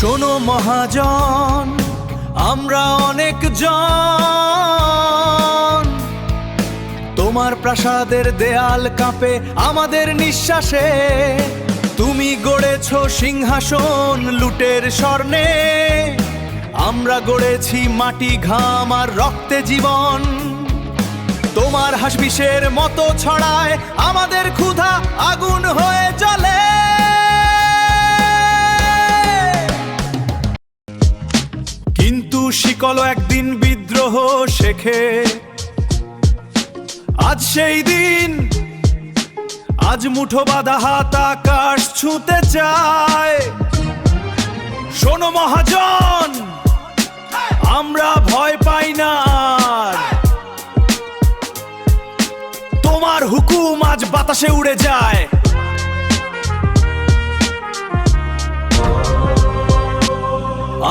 শোনো মহাজন, আমরা অনেক জন, তোমার প্রাসাদের দেয়াল কাঁপে আমাদের নিঃশ্বাসে। তুমি গড়েছ সিংহাসন লুটের স্বর্ণে, আমরা গড়েছি মাটি ঘাম আর রক্তে জীবন। তোমার হাসবিশের মতো ছড়ায় আমাদের ক্ষুধা আগুন হয়ে জ্বলে। কিন্তু শিকল একদিন বিদ্রোহ শেখে, আজ সেই দিন, আজ মুঠো বাঁধা হাত আকাশ ছুঁতে চায়। শোনো মহাজন, আমরা ভয় পাই না আর, তোমার হুকুম আজ বাতাসে উড়ে যায়।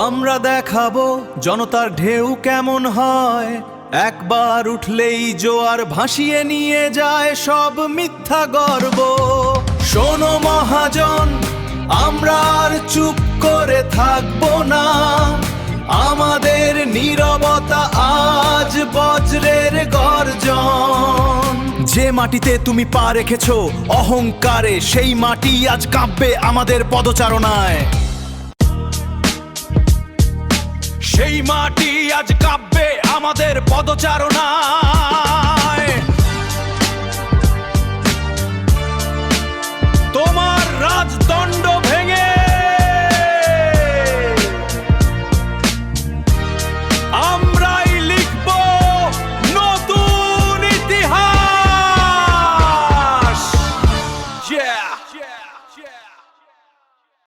আমরা দেখাবো জনতার ঢেউ কেমন হয়, একবার উঠলেই জোয়ার ভাসিয়ে নিয়ে যায় সব মিথ্যা গর্ব। শোনো মহাজন, আমরা আর চুপ করে থাকবো না, আমাদের নীরবতা আজ বজ্রের গর্জন। যে মাটিতে তুমি পা রেখেছো অহংকারে, সেই মাটি আজ কাঁপবে আমাদের পদচারণায়। সেই মাটি আজ কাঁপবে আমাদের পদচারণায়। তোমার রাজদণ্ড